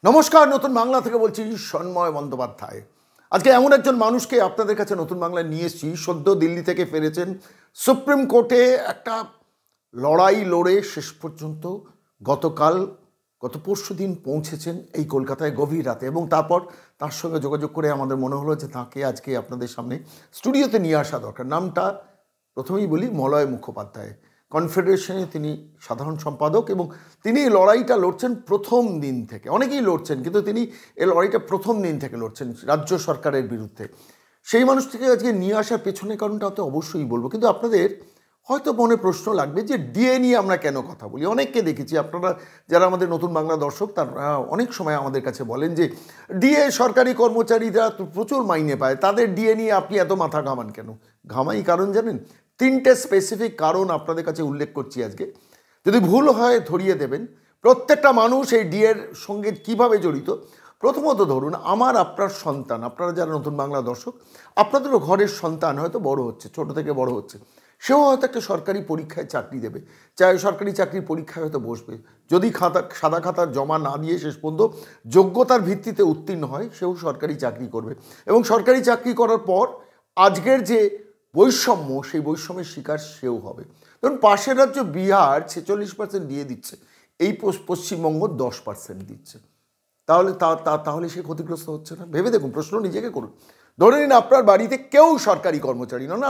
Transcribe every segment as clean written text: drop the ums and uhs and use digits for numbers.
নমস্কার, নতুন বাংলা থেকে বলছি সন্ময় বন্দ্যোপাধ্যায়। আজকে এমন একজন মানুষকে আপনাদের কাছে নতুন বাংলায় নিয়ে এসেছি। সদ্য দিল্লি থেকে ফিরেছেন, সুপ্রিম কোর্টে একটা লড়াই লড়ে শেষ পর্যন্ত গত পরশু দিন পৌঁছেছেন এই কলকাতায় গভীর রাতে, এবং তারপর তার সঙ্গে যোগাযোগ করে আমাদের মনে হলো যে তাকে আজকে আপনাদের সামনে স্টুডিওতে নিয়ে আসা দরকার। নামটা প্রথমেই বলি, মলয় মুখোপাধ্যায়। কনফেডারেশনে তিনি সাধারণ সম্পাদক এবং তিনি এই লড়াইটা লড়ছেন প্রথম দিন থেকে। অনেকেই লড়ছেন, কিন্তু তিনি এই লড়াইটা প্রথম দিন থেকে লড়ছেন রাজ্য সরকারের বিরুদ্ধে। সেই মানুষটিকে আজকে নিয়ে আসার পেছনে কারণটা তো অবশ্যই বলবো, কিন্তু আপনাদের হয়তো মনে প্রশ্ন লাগবে যে ডিএ নিয়ে আমরা কেন কথা বলি। অনেককে দেখেছি, আপনারা যারা আমাদের নতুন বাংলা দর্শক তারা অনেক সময় আমাদের কাছে বলেন যে ডিএ সরকারি কর্মচারীরা তো প্রচুর মাইনে পায়, তাদের ডিএ নিয়ে আপনি এত মাথা ঘামান কেন? ঘামাই কারণ জানেন, তিনটে স্পেসিফিক কারণ আপনাদের কাছে উল্লেখ করছি আজকে। যদি ভুল হয় ধরিয়ে দেবেন। প্রত্যেকটা মানুষ এই ডিএর সঙ্গে কিভাবে জড়িত। প্রথমত ধরুন, আমার আপনার সন্তান, আপনারা যারা নতুন বাংলা দর্শক, আপনাদেরও ঘরের সন্তান হয়তো বড় হচ্ছে, ছোট থেকে বড় হচ্ছে, সেও হয়তো একটা সরকারি পরীক্ষায় চাকরি দেবে, চাই সরকারি চাকরির পরীক্ষায় হয়তো বসবে। যদি সাদা খাতার জমা না দিয়ে শেষ পর্যন্ত যোগ্যতার ভিত্তিতে উত্তীর্ণ হয়, সেও সরকারি চাকরি করবে, এবং সরকারি চাকরি করার পর আজকের যে বৈষম্য, সেই বৈষম্যের শিকার সেও হবে। ধরুন, পাশের রাজ্য বিহার 46% দিয়ে দিচ্ছে, এই পশ্চিমবঙ্গ 10% দিচ্ছে, তাহলে সে ক্ষতিগ্রস্ত হচ্ছে না? ভেবে দেখুন, প্রশ্ন নিজেকে করুন। ধরে নিন আপনার বাড়িতে কেউ সরকারি কর্মচারী নন,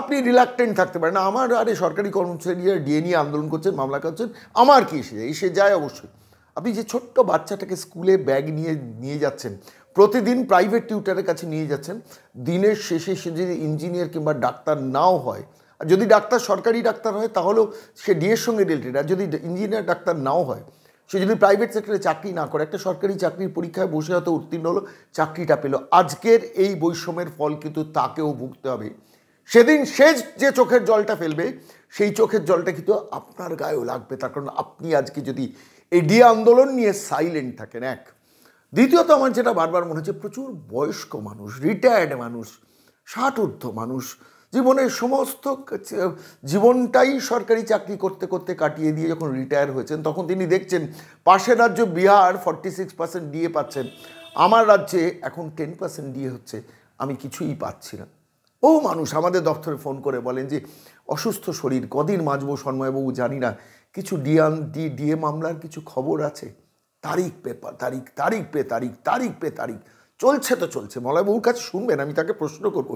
আপনি রিলাক্টেন্ট থাকতে পারেন না, আমার আরে সরকারি কর্মচারীরা ডিএ নিয়ে আন্দোলন করছেন, মামলা করছেন, আমার কি এসে যায়? অবশ্যই। আপনি যে ছোট্ট বাচ্চাটাকে স্কুলে ব্যাগ নিয়ে যাচ্ছেন, প্রতিদিন প্রাইভেট টিউটারের কাছে নিয়ে যাচ্ছেন, দিনের শেষে সে যদি ইঞ্জিনিয়ার কিংবা ডাক্তার নাও হয়, আর যদি ডাক্তার সরকারি ডাক্তার হয় তাহলেও সে ডিএর সঙ্গে রিলেটেড, আর যদি ইঞ্জিনিয়ার ডাক্তার নাও হয়, সে যদি প্রাইভেট সেক্টরে চাকরি না করে, একটা সরকারি চাকরির পরীক্ষায় বসে হয়তো উত্তীর্ণ হলো, চাকরিটা পেল, আজকের এই বৈষম্যের ফল কিন্তু তাকেও ভুগতে হবে। সেদিন সে যে চোখের জলটা ফেলবে, সেই চোখের জলটা কিন্তু আপনার গায়েও লাগবে, তার কারণ আপনি আজকে যদি এই ডিএ আন্দোলন নিয়ে সাইলেন্ট থাকেন। এক। দ্বিতীয়ত, আমার যেটা বারবার মনে হচ্ছে, প্রচুর বয়স্ক মানুষ, রিটায়ার্ড মানুষ, 60 ঊর্ধ্ব মানুষ, জীবনের সমস্ত জীবনটাই সরকারি চাকরি করতে করতে কাটিয়ে দিয়ে যখন রিটায়ার হয়েছেন, তখন তিনি দেখছেন পাশের রাজ্য বিহার 46% ডিএ পাচ্ছেন, আমার রাজ্যে এখন 10% ডিএ হচ্ছে, আমি কিছুই পাচ্ছি না। ও মানুষ আমাদের দপ্তরে ফোন করে বলেন যে অসুস্থ শরীর, কদিন বাঁচবো সন্ময়বাবু জানি না, কিছু ডিএ মামলার কিছু খবর আছে? তারিখ পে তারিখ চলছে তো চলছে। মলয়বাবুর কাছে শুনবেন, আমি তাকে প্রশ্ন করব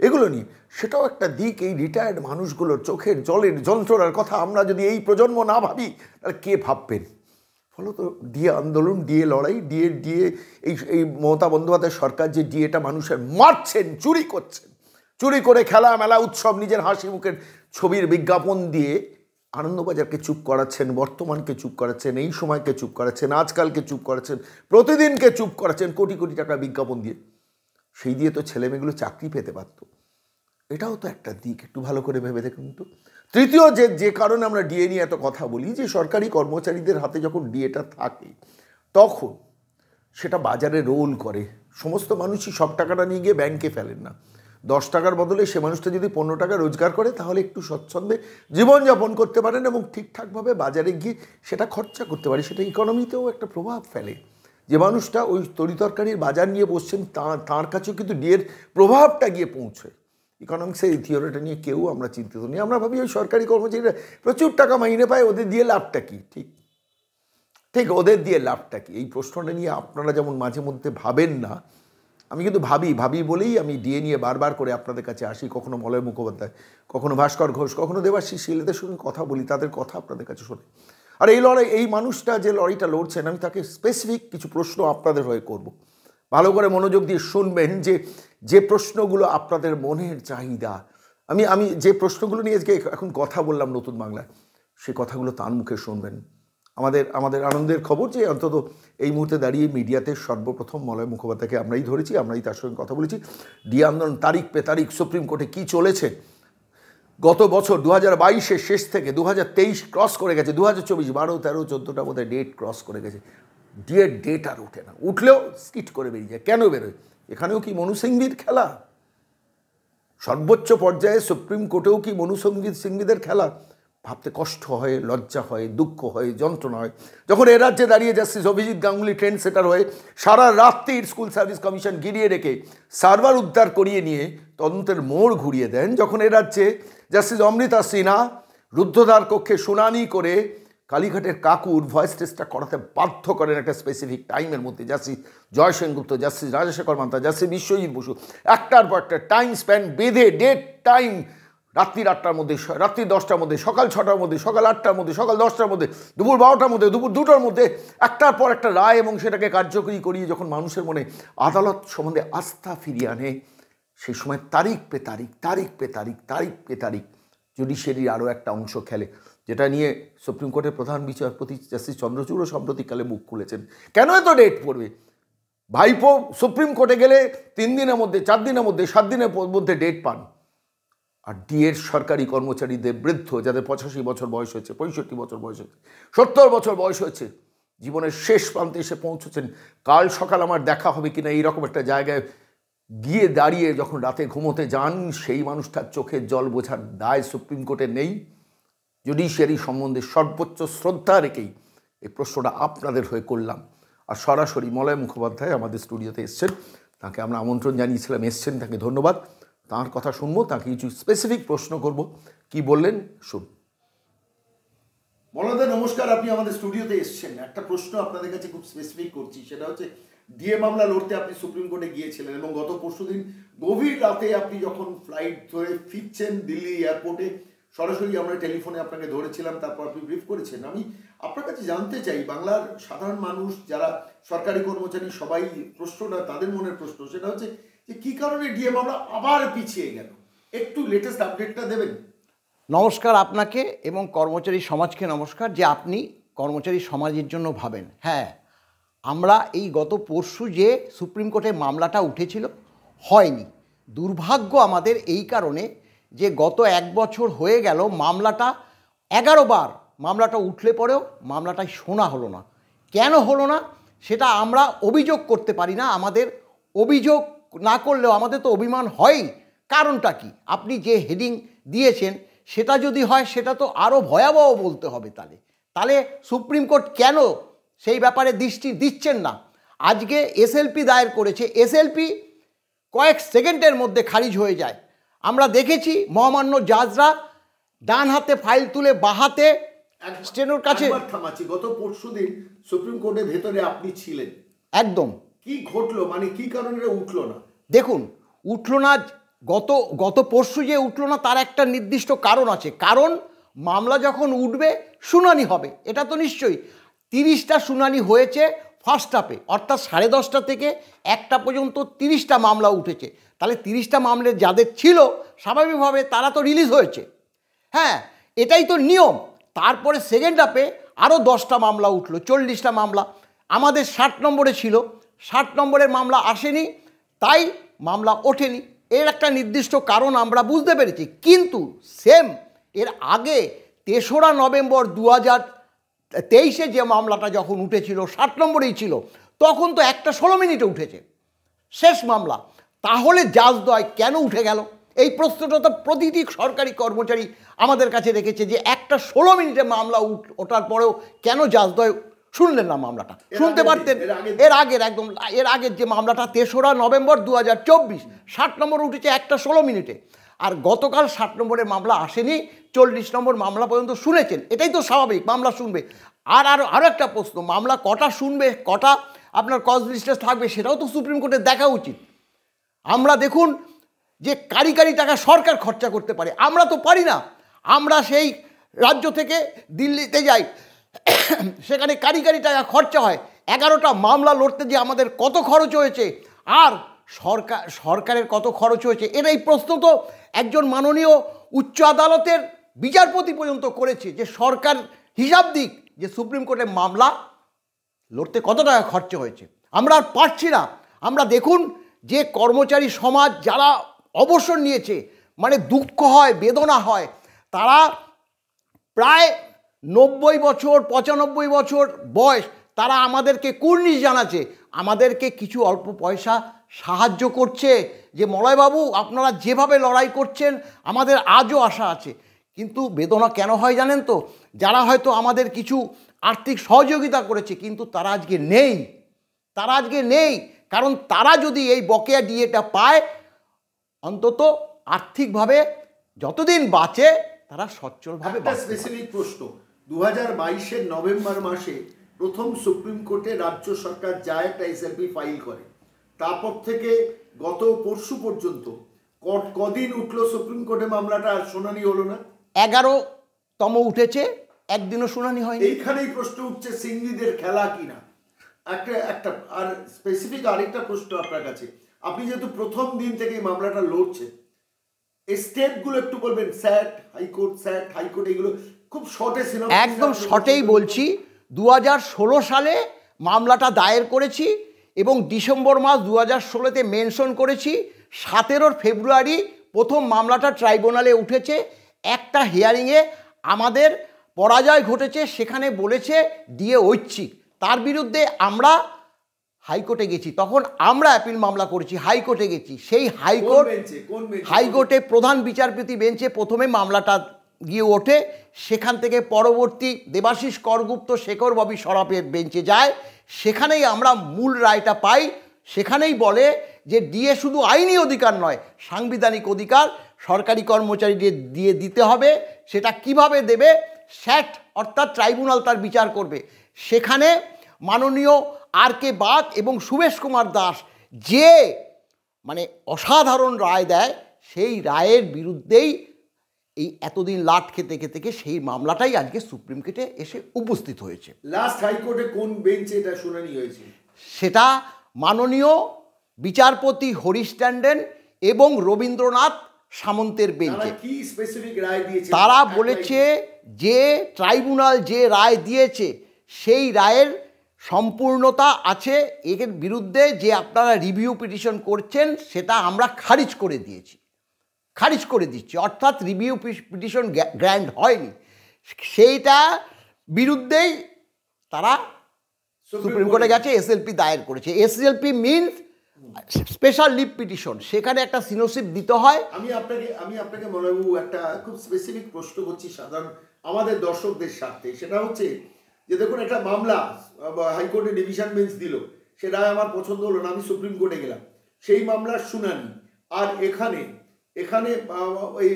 এগুলো নিয়ে। সেটাও একটা দিক। এই রিটায়ার্ড মানুষগুলোর চোখের জলের যন্ত্রণার কথা আমরা যদি এই প্রজন্ম না ভাবি, তাহলে কে ভাববেন? ফলত ডিএ আন্দোলন, ডিএ লড়াই, এই মমতা বন্দ্যোপাধ্যায় সরকার যে ডিএটা মানুষের মারছেন, চুরি করে খেলা মেলা উৎসব, নিজের হাসি মুখের ছবির বিজ্ঞাপন দিয়ে আনন্দবাজারকে চুপ করাচ্ছেন, বর্তমানকে চুপ করাচ্ছেন, এই সময়কে চুপ করাচ্ছেন, আজকালকে চুপ করাচ্ছেন, প্রতিদিনকে চুপ করাচ্ছেন কোটি কোটি টাকা বিজ্ঞাপন দিয়ে। সেই দিয়ে তো ছেলেমেয়েগুলো চাকরি পেতে পারত। এটাও তো একটা দিক, একটু ভালো করে ভেবে দেখুন তো। তৃতীয় যে কারণে আমরা ডিএ নিয়ে এত কথা বলি, যে সরকারি কর্মচারীদের হাতে যখন ডিএটা থাকে, তখন সেটা বাজারে রোল করে। সমস্ত মানুষই সব টাকাটা নিয়ে গিয়ে ব্যাংকে ফেলেন না। 10 টাকার বদলে সে মানুষটা যদি 15 টাকা রোজগার করে, তাহলে একটু স্বচ্ছন্দে জীবনযাপন করতে পারেন এবং ঠিকঠাকভাবে বাজারে গিয়ে সেটা খরচা করতে পারে। সেটা ইকোনমিতেও একটা প্রভাব ফেলে। যে মানুষটা ওই তরিতরকারির বাজার নিয়ে বসছেন, তাঁর কাছেও কিন্তু ডিএর প্রভাবটা গিয়ে পৌঁছয়। ইকোনমিক্সের এই থিওরিটা নিয়ে কেউ আমরা চিন্তিত নেই। আমরা ভাবি ওই সরকারি কর্মচারীরা প্রচুর টাকা মাইনে পায়, ওদের দিয়ে লাভটা কী? ঠিক ওদের দিয়ে লাভটা কী? এই প্রশ্নটা নিয়ে আপনারা যেমন মাঝে মধ্যে ভাবেন না, আমি কিন্তু ভাবি বলেই আমি ডিএ নিয়ে বারবার করে আপনাদের কাছে আসি। কখনো মলয় মুখোপাধ্যায়, কখনো ভাস্কর ঘোষ, কখনো দেবাশিস শীলদের সঙ্গে কথা বলি, তাদের কথা আপনাদের কাছে শোনে। আর এই মানুষটা যে লড়াইটা লড়ছেন, আমি তাকে স্পেসিফিক কিছু প্রশ্ন আপনাদের হয়ে করব। ভালো করে মনোযোগ দিয়ে শুনবেন, যে প্রশ্নগুলো আপনাদের মনের চাহিদা, আমি যে প্রশ্নগুলো নিয়ে আজকে এখন কথা বললাম নতুন বাংলায়, সে কথাগুলো তার মুখে শুনবেন। আমাদের আনন্দের খবর যে অন্তত এই মুহূর্তে দাঁড়িয়ে মিডিয়াতে সর্বপ্রথম মলয় মুখোপাধ্যায়কে আমরাই ধরেছি, আমরাই তার সঙ্গে কথা বলেছি। ডিএ আন্দোলন তারিখ পে তারিখ, সুপ্রিম কোর্টে কী চলেছে, গত বছর 2022-এর শেষ থেকে 2023 ক্রস করে গেছে, 2024, 12, 13, 14টা বোধহয় ডেট ক্রস করে গেছে। ডিএর ডেট আর ওঠে না, উঠলেও স্কিট করে বেরিয়ে যায়। কেন বেরোয়? এখানেও কি মনু সিংভির খেলা? সর্বোচ্চ পর্যায়ে সুপ্রিম কোর্টেও কি মনু সিংভিদের খেলা? ভাবতে কষ্ট হয়, লজ্জা হয়, দুঃখ হয়, যন্ত্রণা হয় যখন এ রাজ্যে দাঁড়িয়ে জাস্টিস অভিজিৎ গাঙ্গুলি ট্রেন্ড সেটার হয়ে সারা রাত্রির স্কুল সার্ভিস কমিশন গিরিয়ে রেখে সার্ভার উদ্ধার করিয়ে নিয়ে তদন্তের মোড় ঘুরিয়ে দেন, যখন এ রাজ্যে জাস্টিস অমৃতা সিনহা রুদ্ধদ্বার কক্ষে শুনানি করে কালীঘাটের কাকুর ভয়েস টেস্টটা করাতে বাধ্য করেন একটা স্পেসিফিক টাইমের মধ্যে, justice Joy Sengupta, justice Rajasekhar Mantha, justice Biswajit Basu একটার পর একটা টাইম স্প্যান বেঁধে ডেট টাইম রাত্রি 8টার মধ্যে, রাত্রি 10টার মধ্যে, সকাল 6টার মধ্যে, সকাল 8টার মধ্যে, সকাল 10টার মধ্যে, দুপুর 12টার মধ্যে, দুপুর 2টার মধ্যে একটার পর একটা রায় এবং সেটাকে কার্যকরী করিয়ে যখন মানুষের মনে আদালত সম্বন্ধে আস্থা ফিরিয়ে আনে, সেই সময় তারিখ পে তারিখ, তারিখ পে তারিখ, তারিখ পে তারিখ জুডিশিয়ারির আরও একটা অংশ খেলে, যেটা নিয়ে সুপ্রিম কোর্টের প্রধান বিচারপতি জাস্টিস চন্দ্রচূড়ও সাম্প্রতিককালে মুখ খুলেছেন। কেন এত ডেট পড়বে? ভাইপো সুপ্রিম কোর্টে গেলে 3 দিনের মধ্যে, 4 দিনের মধ্যে, 7 দিনের মধ্যে ডেট পান, আর ডিএর সরকারি কর্মচারীদের, বৃদ্ধ যাদের 85 বছর বয়স হয়েছে, 65 বছর বয়স হয়েছে, 70 বছর বয়স হয়েছে, জীবনের শেষ প্রান্তে এসে পৌঁছেছেন, কাল সকাল আমার দেখা হবে কিনা এইরকম একটা জায়গায় গিয়ে দাঁড়িয়ে যখন রাতে ঘুমোতে যান, সেই মানুষটার চোখের জল বোঝার দায় সুপ্রিম কোর্টে নেই? জুডিশিয়ারি সম্বন্ধে সর্বোচ্চ শ্রদ্ধা রেখেই এই প্রশ্নটা আপনাদের হয়ে করলাম। আর সরাসরি মলয় মুখোপাধ্যায় আমাদের স্টুডিওতে এসছেন, তাকে আমরা আমন্ত্রণ জানিয়েছিলাম, এসছেন, তাকে ধন্যবাদ। তাঁর কথা শুনবো, তাকে কিছু স্পেসিফিক প্রশ্ন করব, কি বললেন শুন। মলয়দা নমস্কার, আপনি আমাদের স্টুডিওতে এসছেন। একটা প্রশ্ন আপনাদের কাছে খুব স্পেসিফিক করছি, সেটা হচ্ছে ডিএ মামলা লড়তে আপনি সুপ্রিম কোর্টে গিয়েছিলেন এবং গত পরশুদিন গভীর রাতে আপনি যখন ফ্লাইট ধরে ফিরছেন দিল্লি এয়ারপোর্টে, সরাসরি আমরা টেলিফোনে আপনাকে ধরেছিলাম, তারপর আপনি ব্রিফ করেছেন। আমি আপনার কাছে জানতে চাই, বাংলার সাধারণ মানুষ যারা সরকারি কর্মচারী সবাই প্রশ্নটা, তাদের মনের প্রশ্ন সেটা হচ্ছে যে কী কারণে ডিএ মামলা আবার পিছিয়ে গেল? একটু লেটেস্ট আপডেটটা দেবেন। নমস্কার আপনাকে এবং কর্মচারী সমাজকে নমস্কার, যে আপনি কর্মচারী সমাজের জন্য ভাবেন। হ্যাঁ, আমরা এই গত পরশু যে সুপ্রিম কোর্টে মামলাটা উঠেছিল হয়নি। দুর্ভাগ্য আমাদের এই কারণে যে গত 1 বছর হয়ে গেল মামলাটা 11 বার মামলাটা উঠলে পরেও মামলাটাই শোনা হলো না। কেন হলো না সেটা আমরা অভিযোগ করতে পারি না। আমাদের অভিযোগ না করলেও আমাদের তো অভিমান হয়ই। কারণটা কি? আপনি যে হেডিং দিয়েছেন সেটা যদি হয় সেটা তো আরও ভয়াবহ বলতে হবে। তাহলে সুপ্রিম কোর্ট কেন সেই ব্যাপারে দৃষ্টি দিচ্ছেন না? আজকে এসএলপি দায়ের করেছে, এসএলপি কয়েক সেকেন্ডের মধ্যে খারিজ হয়ে যায়। আমরা দেখেছি মহামান্য জাজরা ডান হাতে ফাইল তুলে বাঁ হাতে স্টেনোর কাছে। গত পরশুদিন সুপ্রিম কোর্টের ভেতরে আপনি ছিলেন, একদম কি ঘটলো, মানে কি কারণে উঠলো না? দেখুন, উঠলো না, গত পরশু যে উঠলো না তার একটা নির্দিষ্ট কারণ আছে। কারণ মামলা যখন উঠবে শুনানি হবে, এটা তো নিশ্চয়ই। 30টা শুনানি হয়েছে ফার্স্ট হাফে, অর্থাৎ 10:30 থেকে 1টা পর্যন্ত 30টা মামলা উঠেছে। তাহলে 30টা মামলা যাদের ছিল স্বাভাবিকভাবে তারা তো রিলিজ হয়েছে। হ্যাঁ, এটাই তো নিয়ম। তারপরে সেকেন্ড হাফে আরও 10টা মামলা উঠলো, 40টা মামলা। আমাদের 60 নম্বরে ছিল, 60 নম্বরের মামলা আসেনি, তাই মামলা ওঠেনি। এর একটা নির্দিষ্ট কারণ আমরা বুঝতে পেরেছি। কিন্তু সেম এর আগে 3রা নভেম্বর 2023-এ যে মামলাটা যখন উঠেছিল 60 নম্বরেই ছিল, তখন তো 1:16 মিনিটে উঠেছে শেষ মামলা। তাহলে জাজদ্বয় কেন উঠে গেল? এই প্রশ্নটা তো প্রতিটি সরকারি কর্মচারী আমাদের কাছে রেখেছে যে 1:16 মিনিটে মামলা ওঠার পরেও কেন জাজদ্বয় শুনলেন না মামলাটা? শুনতে পারতেন। এর আগের যে মামলাটা 3রা নভেম্বর 2024, 60 নম্বর উঠেছে 1:16 মিনিটে। আর গতকাল 60 নম্বরের মামলা আসেনি, 40 নম্বর মামলা পর্যন্ত শুনেছেন। এটাই তো স্বাভাবিক, মামলা শুনবে। আরও একটা প্রশ্ন, মামলা কটা শুনবে, কটা আপনার কজ লিস্টে থাকবে, সেটাও তো সুপ্রিম কোর্টের দেখা উচিত। আমরা দেখুন যে কারি টাকা সরকার খরচা করতে পারে, আমরা তো পারি না। আমরা সেই রাজ্য থেকে দিল্লিতে যাই, সেখানে কারি টাকা খরচা হয়। 11টা মামলা লড়তে যে আমাদের কত খরচ হয়েছে, আর সরকারের কত খরচ হয়েছে, এর এই প্রশ্ন তো একজন মাননীয় উচ্চ আদালতের বিচারপতি পর্যন্ত করেছে যে সরকার হিসাব দিক যে সুপ্রিম কোর্টের মামলা লড়তে কত টাকা খরচা হয়েছে। আমরা আর পারছি না। আমরা দেখুন যে কর্মচারী সমাজ যারা অবসর নিয়েছে, মানে দুঃখ হয়, বেদনা হয়, তারা প্রায় 90 বছর 95 বছর বয়স, তারা আমাদেরকে কুর্নিশ জানাচ্ছে, আমাদেরকে কিছু অল্প পয়সা সাহায্য করছে যে মলয়বাবু আপনারা যেভাবে লড়াই করছেন আমাদের আজও আশা আছে। কিন্তু বেদনা কেন হয় জানেন তো? যারা হয়তো আমাদের কিছু আর্থিক সহযোগিতা করেছে কিন্তু তারা আজকে নেই, তারা আজকে নেই। কারণ তারা যদি এই বকেয়া ডিএটা পায়, অন্তত আর্থিকভাবে যতদিন বাঁচে তারা সচ্ছলভাবে একটা স্পেসিফিক প্রশ্ন, 2022-এর নভেম্বর মাসে প্রথম সুপ্রিম কোর্টে রাজ্য সরকার যায় একটা এসএলপি ফাইল করে, তারপর থেকে গত পরশু পর্যন্ত কদিন উঠলো সুপ্রিম কোর্টে মামলাটা, আর শুনানি হলো না। 11তম উঠেছে, একদিনও শুনানি হয়নি। এইখানেই প্রশ্ন উঠছে সিঙ্গিদের খেলা কিনা। একটা আর স্পেসিফিক আরেকটা প্রশ্ন আপনার কাছে, আপনি যেহেতু প্রথম দিন থেকে এই মামলাটা লড়ছেন, এই স্টেপগুলো একটু বলবেন, স্যাট হাইকোর্ট এগুলো খুব শর্টে ছিল। একদম শর্টেই বলছি, 2016 সালে মামলাটা দায়ের করেছি এবং ডিসেম্বর মাস 2016-তে মেনশন করেছি। 17 ফেব্রুয়ারি প্রথম মামলাটা ট্রাইব্যুনালে উঠেছে। একটা হিয়ারিংয়ে আমাদের পরাজয় ঘটেছে, সেখানে বলেছে ডিএ ঐচ্ছিক। তার বিরুদ্ধে আমরা হাইকোর্টে গেছি, তখন আমরা অ্যাপিল মামলা করেছি, হাইকোর্টে গেছি। সেই হাইকোর্টে প্রধান বিচারপতি বেঞ্চে প্রথমে মামলাটা গিয়ে ওঠে। সেখান থেকে পরবর্তী দেবাশিস করগুপ্ত, শেখর ববি সরাফের বেঞ্চে যায়। সেখানেই আমরা মূল রায়টা পাই। সেখানেই বলে যে ডিএ শুধু আইনি অধিকার নয়, সাংবিধানিক অধিকার, সরকারি কর্মচারীদের দিয়ে দিতে হবে। সেটা কিভাবে দেবে, স্যাট অর্থাৎ ট্রাইব্যুনাল তার বিচার করবে। সেখানে মাননীয় আর.কে. বাগ এবং সুবেশ কুমার দাস যে মানে অসাধারণ রায় দেয়, সেই রায়ের বিরুদ্ধেই এই এতদিন লাট খেতে খেতে সেই মামলাটাই আজকে সুপ্রিম কোর্টে এসে উপস্থিত হয়েছে। লাস্ট হাইকোর্টে কোন বেঞ্চে এটা শুনানি হয়েছে? সেটা মাননীয় বিচারপতি হরিশ ট্যান্ডন এবং রবীন্দ্রনাথ সামন্তের বেঞ্চে। কি স্পেসিফিক রায় দিয়েছে? তারা বলেছে যে ট্রাইব্যুনাল যে রায় দিয়েছে সেই রায়ের সম্পূর্ণতা আছে, এর বিরুদ্ধে যে আপনারা রিভিউ পিটিশন করছেন সেটা আমরা খারিজ করে দিচ্ছি, অর্থাৎ রিভিউ পিটিশন গ্র্যান্ড হয়নি। সেইটা বিরুদ্ধেই তারা সুপ্রিম কোর্টে গেছে, এসএলপি দায়ের করেছে। SLP means special leave petition, সেখানে একটা সিনোসিপ দিতে হয়। আমি আপনাকে মনোবাবু একটা খুব স্পেসিফিক প্রশ্ন করছি সাধারণ আমাদের দর্শকদের স্বার্থে। সেটা হচ্ছে যে দেখুন, একটা মামলা হাইকোর্টে ডিভিশন বেঞ্চ দিল, সে রায় আমার পছন্দ হলো না, আমি সুপ্রিম কোর্টে গেলাম, সেই মামলার শুনানি, আর এখানে এই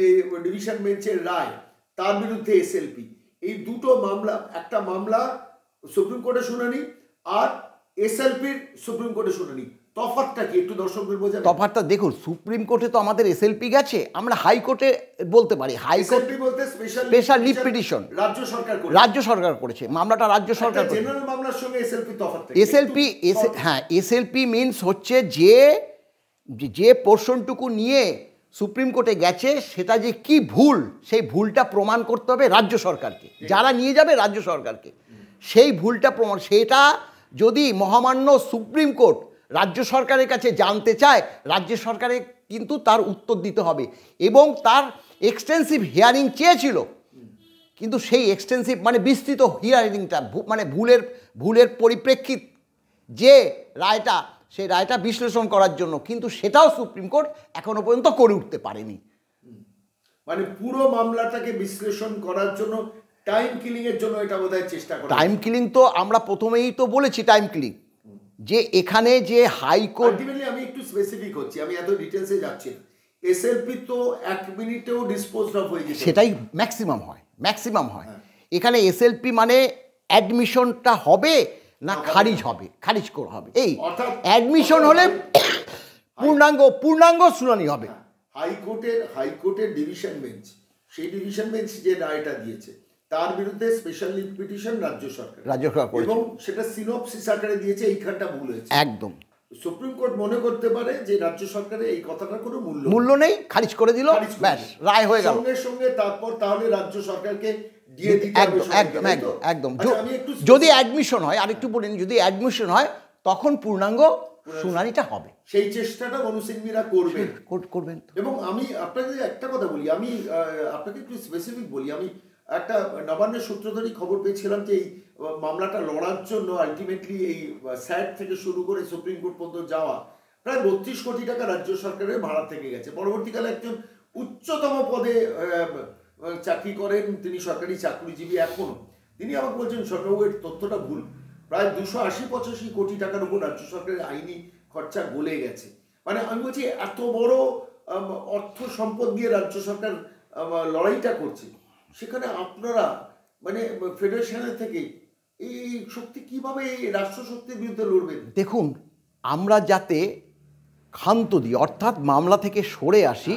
ডিভিশন বেঞ্চের রায়, তার বিরুদ্ধে এসএলপি, এই দুটো মামলা, একটা মামলা সুপ্রিম কোর্টে শুনানি আর এসএলপির সুপ্রিম কোর্টে শুনানি, তফাৎটা কি একটু দর্শকদের বোঝান? তফাৎটা দেখুন, সুপ্রিম কোর্টে তো আমাদের এসএলপি গেছে, আমরা হাইকোর্টে বলতে পারি। হাইকোর্ট বলতে স্পেশাল লিভ পিটিশন রাজ্য সরকার করেছে, মামলাটা রাজ্য সরকার করেছে। জেনারেল মামলার সঙ্গে এসএলপি তফাৎ? এসএলপি মিনস হচ্ছে যে পোর্শনটুকু নিয়ে সুপ্রিম কোর্টে গেছে সেটা যে কি ভুল, সেই ভুলটা প্রমাণ করতে হবে রাজ্য সরকারকে, যারা নিয়ে যাবে রাজ্য সরকারকে। সেই ভুলটা প্রমাণ, সেটা যদি মহামান্য সুপ্রিম কোর্ট রাজ্য সরকারের কাছে জানতে চায়, রাজ্য সরকারে কিন্তু তার উত্তর দিতে হবে। এবং তার এক্সটেন্সিভ হিয়ারিং চেয়েছিল, কিন্তু সেই এক্সটেন্সিভ মানে বিস্তৃত হিয়ারিংটা মানে ভুলের পরিপ্রেক্ষিত যে রায়টা, সেই রায়টা বিশ্লেষণ করার জন্য, কিন্তু সেটাও সুপ্রিম কোর্ট এখনো পর্যন্ত করে উঠতে পারেনি। মানে পুরো মামলাটাকে বিশ্লেষণ করার জন্য, টাইম কিলিং এর জন্য এটা বোধহয় চেষ্টা করে। টাইম কিলিং তো আমরা প্রথমেই তো বলেছি, টাইম কিলিং যে এখানে যে হাইকোর্ট, আমি একটু স্পেসিফিক হচ্ছি, আমি এত ডিটেলসে যাচ্ছি না। এসএলপি তো 1 মিনিটেও ডিসপোজ অফ হয়ে যায়, সেটাই ম্যাক্সিমাম হয়। এখানে এসএলপি মানে অ্যাডমিশনটা হবে না খারিজ করা হবে। এই অ্যাডমিশন হলে পূর্ণাঙ্গ শুনানি হবে। হাইকোর্টের ডিভিশন বেঞ্চ, সেই ডিভিশন বেঞ্চ যে রায়টা দিয়েছে তার বিরুদ্ধে স্পেশাল লিভ পিটিশন রাজ্য সরকার এবং সেটা সিনপসিস আকারে দিয়েছে, এইখানটা ভুল হয়েছে একদম। সুপ্রিম কোর্ট মনে করতে পারে যে রাজ্য সরকারের এই কথাটার কোনো মূল্য নেই, খারিজ করে দিল, ব্যাস রায় হয়ে গেল। সঙ্গে তারপর তাহলে রাজ্য সরকারকে দিয়ে দিতে হবে। একদম। যদি অ্যাডমিশন হয়, আরেকটু বলিনি, যদি অ্যাডমিশন হয় তখন পূর্ণাঙ্গ শুনানিটা হবে। সেই চেষ্টাটা অনুসিংহীরা করবেন। এবং আমি আপনাকে একটা কথা বলি, আমি আপনাকে একটু স্পেসিফিক বলি, আমি একটা নবান্নের সূত্র ধরেই খবর পেয়েছিলাম যে এই মামলাটা লড়ার জন্য আলটিমেটলি এই স্যাট থেকে শুরু করে সুপ্রিম কোর্ট পর্যন্ত যাওয়া প্রায় 32 কোটি টাকা রাজ্য সরকারের ভাড়া থেকে গেছে। পরবর্তীকালে একজন উচ্চতম পদে চাকরি করেন, তিনি সরকারি চাকরিজীবী এখনো। তিনি আমাকে বলছেন, সরকারবাবু এর তথ্যটা ভুল, প্রায় 280-85 কোটি টাকার উপর রাজ্য সরকারের আইনি খরচা গলে গেছে। মানে আমি বলছি, এত বড় অর্থ সম্পদ দিয়ে রাজ্য সরকার লড়াইটা করছে, সেখানে আপনারা মানে ফেডারেশনের থেকে এই শক্তি কিভাবে রাষ্ট্র শক্তির বিরুদ্ধে লড়বেন? দেখুন, আমরা যাতে ক্ষান্ত দিই, অর্থাৎ মামলা থেকে সরে আসি,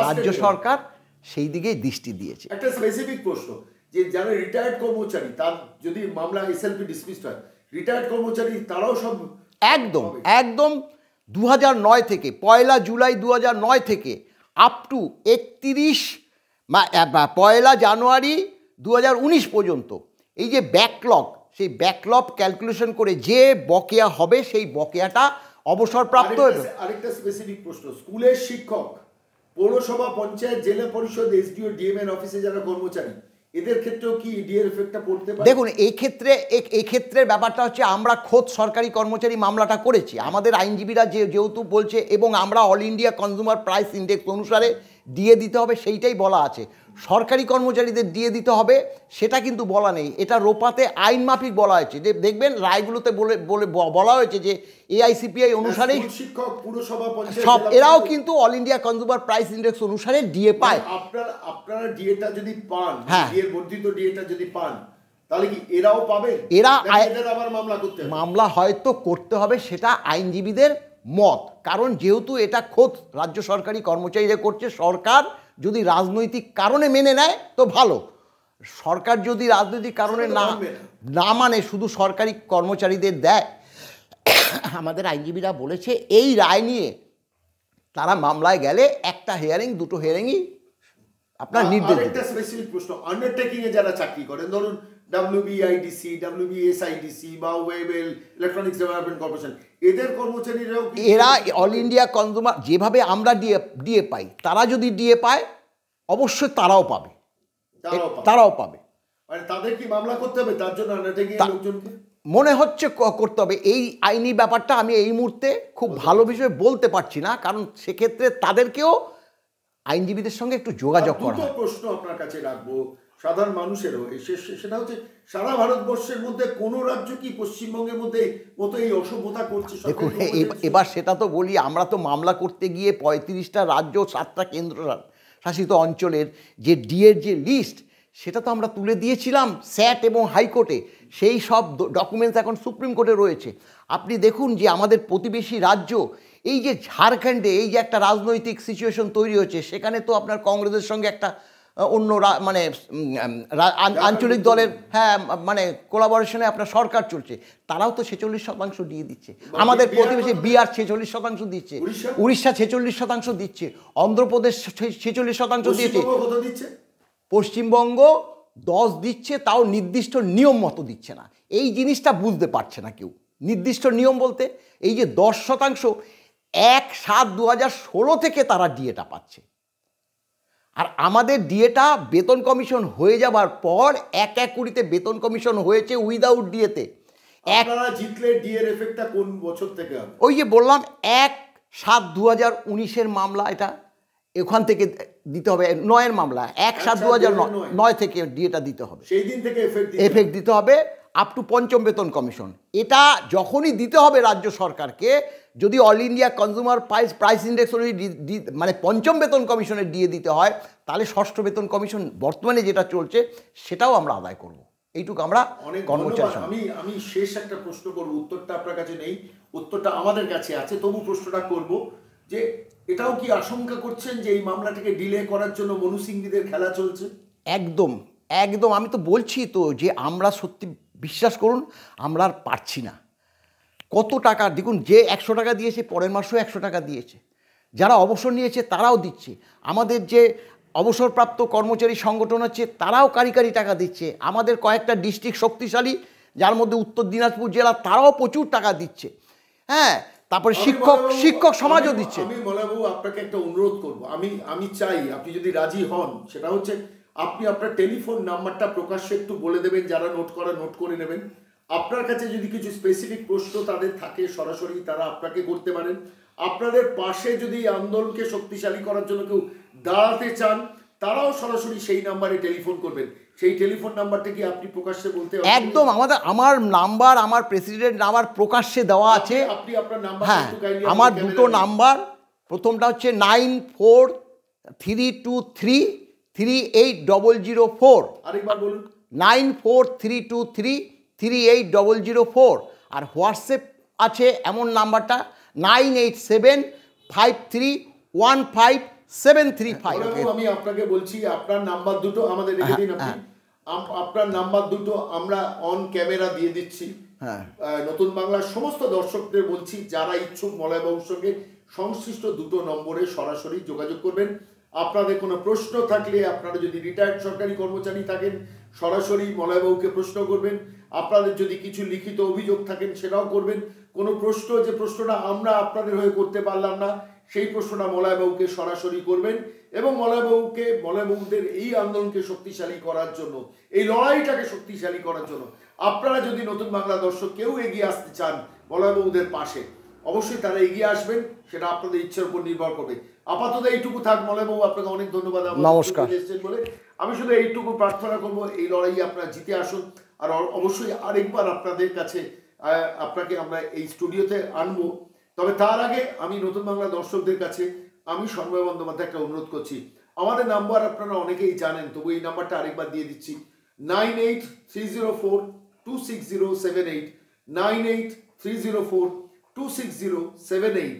রাজ্য সরকার সেই দিকেই দৃষ্টি দিয়েছে। একটা স্পেসিফিক প্রশ্ন, যে যারা রিটায়ার্ড কর্মচারী, তার যদি মামলা এসএলপি ডিসমিসড হয়, রিটায়ার্ড কর্মচারী তারাও সব একদম একদম 2009 থেকে 1 জুলাই 2009 থেকে আপ টু 1 জানুয়ারি 2019 পর্যন্ত এই যে ব্যাকলগ, সেই ব্যাকলগ ক্যালকুলেশন করে যে বকেয়া হবে সেই বকেয়াটা অবসরপ্রাপ্ত। আরেকটা স্পেসিফিক প্রশ্ন, স্কুলের শিক্ষক, পৌরসভা, পঞ্চায়েত, জেলা পরিষদ, এসডিও, ডিএমএন অফিসে যারা কর্মচারী, এদের ক্ষেত্রেও কি ডিএর এফেক্টটা পড়তে পারে? দেখুন, এই ক্ষেত্রে ব্যাপারটা হচ্ছে, আমরা খোদ সরকারি কর্মচারী মামলাটা করেছি, আমাদের আইনজীবীরা যেহেতু বলছে, এবং আমরা all India consumer price index অনুসারে দিয়ে দিতে হবে সেইটাই বলা আছে। সরকারি কর্মচারীদের দিয়ে দিতে হবে সেটা কিন্তু বলা নেই, এটা রোপাতে আইন মাফিক বলা হয়েছে। যে দেখবেন রায়গুলোতে বলা হয়েছে যে এআইসিপিআই অনুসারেই শিক্ষক, পুরসভা, পঞ্চায়েত সব এরাও কিন্তু all India consumer price index অনুসারে ডিএ পায়। আপনারা ডিএটা যদি পান, হ্যাঁ, ডিএর বর্ধিত ডিএটা যদি পান, তাহলে কি এরাও পাবে? এদের আবার মামলা করতে হবে? মামলা হয়তো করতে হবে, সেটা আইনজীবীদের মত। কারণ যেহেতু এটা খোদ রাজ্য সরকারি কর্মচারীরা করছে, সরকার যদি রাজনৈতিক কারণে মেনে নেয় তো ভালো, সরকার যদি রাজনৈতিক কারণে না মানে শুধু সরকারি কর্মচারীদের দেয়, আমাদের আইনজীবীরা বলেছে এই রায় নিয়ে তারা মামলায় গেলে একটা হিয়ারিং, দুটো হিয়ারিংই আপনার নির্দেশ। একটা স্পেসিফিক প্রশ্ন, আন্ডারটেকিং এ যারা চাকরি করেন, ধরুন WBIDC, WBSIDC বা ওয়েবেল ইলেকট্রনিক্স ডেভেলপমেন্ট কর্পোরেশন, এদের কর্মচারীরাও এরা অল ইন্ডিয়া কনজিউমার, যেভাবে আমরা ডিএ পাই, তারা যদি ডিএ পায় অবশ্যই তারাও পাবে। মানে তাদের কি মামলা করতে হবে তার জন্য আন্ডারটেকিং এর লোকজনকে? মনে হচ্ছে করতে হবে। এই আইনি ব্যাপারটা আমি এই মুহূর্তে খুব ভালো বিষয়ে বলতে পারছি না, কারণ সেক্ষেত্রে তাদেরকেও আইনজীবীদের সঙ্গে একটু যোগাযোগ করা। দুটো প্রশ্ন আপনার কাছে রাখবো সাধারণ মানুষেরও, সেটা হচ্ছে, সারা ভারতবর্ষের মধ্যে কোন রাজ্য কি পশ্চিমবঙ্গের মধ্যে মতো এই অসভ্যতা করছে? দেখুন, এবার সেটা তো বলি, আমরা তো মামলা করতে গিয়ে 35টা রাজ্য, 7টা কেন্দ্র শাসিত অঞ্চলের যে ডিএর যে লিস্ট, সেটা তো আমরা তুলে দিয়েছিলাম স্যাট এবং হাইকোর্টে। সেই সব ডকুমেন্টস এখন সুপ্রিম কোর্টে রয়েছে। আপনি দেখুন যে আমাদের প্রতিবেশী রাজ্য, এই যে ঝাড়খণ্ডে এই যে একটা রাজনৈতিক সিচুয়েশন তৈরি হয়েছে, সেখানে তো আপনার কংগ্রেসের সঙ্গে একটা অন্য মানে আঞ্চলিক দলের মানে কোলাবোরেশনে আপনার সরকার চলছে, তারাও তো 46% দিয়ে দিচ্ছে। আমাদের প্রতিবেশী বিহার 46% দিচ্ছে, উড়িষ্যা 46% দিচ্ছে, অন্ধ্রপ্রদেশ 46% দিচ্ছে, পশ্চিমবঙ্গ 10 দিচ্ছে, তাও নির্দিষ্ট নিয়ম মতো দিচ্ছে না। এই জিনিসটা বুঝতে পারছে না কেউ। নির্দিষ্ট নিয়ম বলতে এই যে 10%, 1/7/2016 থেকে তারা ডিএটা পাচ্ছে, আর আমাদের ডিএটা বেতন কমিশন হয়ে যাবার পর 1/1 বেতন কমিশন হয়েছে উইদাউট ডিএতে। আপনারা জিতলে ডিএর এফেক্টটা কোন বছর থেকে হবে? ওই যে বললাম 1/7/2019 মামলা, এটা এখান থেকে দিতে হবে। 9 মামলা 1/7/2009 থেকে ডিএটা দিতে হবে, সেই দিন থেকে এফেক্ট দিতে হবে আপ টু 5ম বেতন কমিশন। এটা যখনই দিতে হবে রাজ্য সরকারকে, যদি all India consumer price index মানে 5ম বেতন কমিশনের দিয়ে দিতে হয়, তাহলে 6ষ্ঠ বেতন কমিশন বর্তমানে যেটা চলছে সেটাও আমরা আদায় করব। এইটুকু আমরা কর্মচারী। আমি শেষ একটা প্রশ্ন করব, উত্তরটা আপনার কাছে নেই, উত্তরটা আমাদের কাছে আছে, তবু প্রশ্নটা করব যে এটাও কি আশঙ্কা করছেন যে এই মামলাটাকে ডিলে করার জন্য মনু সিংভিদের খেলা চলছে? একদম একদম, আমি তো বলছি তো যে আমরা সত্যি বিশ্বাস করুন আমরা আর পারছি না। কত টাকা দেখুন, যে 100 টাকা দিয়েছে পরের মাসেও 100 টাকা দিয়েছে, যারা অবসর নিয়েছে তারাও দিচ্ছে, আমাদের যে অবসরপ্রাপ্ত কর্মচারী সংগঠন আছে তারাও কারি টাকা দিচ্ছে, আমাদের কয়েকটা ডিস্ট্রিক্ট শক্তিশালী যার মধ্যে উত্তর দিনাজপুর জেলা, তারাও প্রচুর টাকা দিচ্ছে। হ্যাঁ, তারপরে শিক্ষক সমাজও দিচ্ছে। আমি মলাবাবু আপনাকে একটা অনুরোধ করব, আমি চাই আপনি যদি রাজি হন, সেটা হচ্ছে আপনি আপনার টেলিফোন নাম্বারটা প্রকাশ্যে একটু বলে দেবেন, যারা নোট করে নেবেন। আপনার কাছে যদি কিছু স্পেসিফিক প্রশ্ন তাদের থাকে, সরাসরি তারা আপনাকে করতে পারেন। আপনাদের পাশে যদি আন্দোলনকে শক্তিশালী করার জন্য কেউ দাঁড়াতে চান, তারাও সরাসরি সেই নাম্বারে টেলিফোন করবেন। সেই টেলিফোন নাম্বারটা কি আপনি প্রকাশ্যে বলতে একদম আমার নাম্বার, আমার প্রেসিডেন্ট নাম্বার প্রকাশ্যে দেওয়া আছে। আপনি আপনার নাম্বার? হ্যাঁ, আমার দুটো নাম্বার। প্রথমটা হচ্ছে 9432338004। আরেকবার বলুন। 9432338004। আর হোয়াটসঅ্যাপ আছে এমন নাম্বারটা 9875315735। আমি আপনাকে বলছি, আপনার নাম্বার দুটো আমাদের রেখে দিন। আপনি আপনার নাম্বার দুটো আমরা অন ক্যামেরা দিয়ে দিচ্ছি। নতুন বাংলার সমস্ত দর্শকদের বলছি, যারা ইচ্ছুক মলয়বাবুর সঙ্গে সংশ্লিষ্ট দুটো নম্বরে সরাসরি যোগাযোগ করবেন। আপনাদের কোনো প্রশ্ন থাকলে, আপনারা যদি রিটায়ার্ড সরকারি কর্মচারী থাকেন সরাসরি মলয়বাবুকে প্রশ্ন করবেন। আপনাদের যদি কিছু লিখিত অভিযোগ থাকেন সেটাও করবেন। কোনো প্রশ্ন, যে প্রশ্নটা আমরা আপনাদের হয়ে করতে পারলাম না, সেই প্রশ্নটা মলয়বাবুকে সরাসরি করবেন। এবং মলয়বাবুদের এই আন্দোলনকে শক্তিশালী করার জন্য, এই লড়াইটাকে শক্তিশালী করার জন্য আপনারা যদি নতুন বাংলা দর্শক কেউ এগিয়ে আসতে চান মলয়বাবুদের পাশে, অবশ্যই তারা এগিয়ে আসবেন। সেটা আপনাদের ইচ্ছার উপর নির্ভর করবে। আপাতত এইটুকু থাক। মলয়বাবু, আপনাকে অনেক ধন্যবাদ নমস্কার বলে। আমি শুধু এইটুকু প্রার্থনা করবো, এই লড়াইয়ে আপনারা জিতে আসুন। আর অবশ্যই আরেকবার আপনাদের কাছে আপনাকে আমরা এই স্টুডিওতে আনবো। তবে তার আগে আমি নতুন বাংলা দর্শকদের কাছে আমি সন্ময় বন্দ্যোপাধ্যায় একটা অনুরোধ করছি। আমাদের নাম্বার আপনারা অনেকেই জানেন, তবু এই নাম্বারটা আরেকবার দিয়ে দিচ্ছি, 9830426078, 9830426078।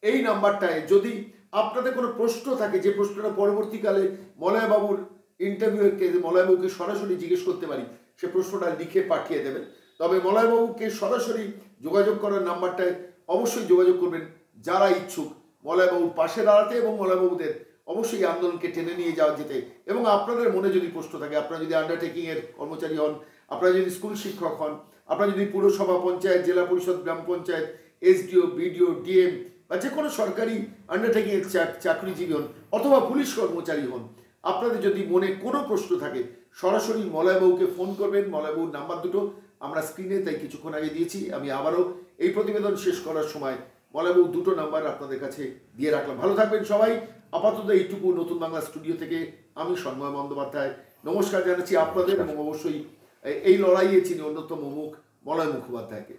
এই নাম্বারটায় যদি আপনাদের কোনো প্রশ্ন থাকে, যে প্রশ্নটা পরবর্তীকালে মলয়বাবুর ইন্টারভিউকে মলয়বাবুকে সরাসরি জিজ্ঞেস করতে পারি, সে প্রশ্নটা লিখে পাঠিয়ে দেবেন। তবে মলয়বাবুকে সরাসরি যোগাযোগ করার নাম্বারটায় অবশ্যই যোগাযোগ করবেন যারা ইচ্ছুক মলয়বাবুর পাশে দাঁড়াতে এবং মলয়বাবুদের অবশ্যই আন্দোলনকে টেনে নিয়ে যাওয়া যেতে। এবং আপনাদের মনে যদি প্রশ্ন থাকে, আপনারা যদি আন্ডারটেকিং এর কর্মচারী হন, আপনারা যদি স্কুল শিক্ষক হন, আপনারা যদি পুরসভা, পঞ্চায়েত, জেলা পরিষদ, গ্রাম পঞ্চায়েত, এসডিও, বিডিও, ডিএম বা যে কোনো সরকারি আন্ডারটেকিং এর চাকরিজীবী হন, অথবা পুলিশ কর্মচারী হন, আপনাদের যদি মনে কোনো প্রশ্ন থাকে সরাসরি মলয়বাবুকে ফোন করবেন। মলয়বাবুর নাম্বার দুটো আমরা স্ক্রিনে তাই কিছুক্ষণ আগে দিয়েছি। আমি আবারও এই প্রতিবেদন শেষ করার সময় মলয়বাবু দুটো নাম্বার আপনাদের কাছে দিয়ে রাখলাম। ভালো থাকবেন সবাই। আপাতত এইটুকু নতুন বাংলা স্টুডিও থেকে আমি সন্ময় বন্দ্যোপাধ্যায় নমস্কার জানাচ্ছি আপনাদের, এবং অবশ্যই এই লড়াইয়ে চিনি অন্যতম মুখ মলয় মুখোপাধ্যায়কে।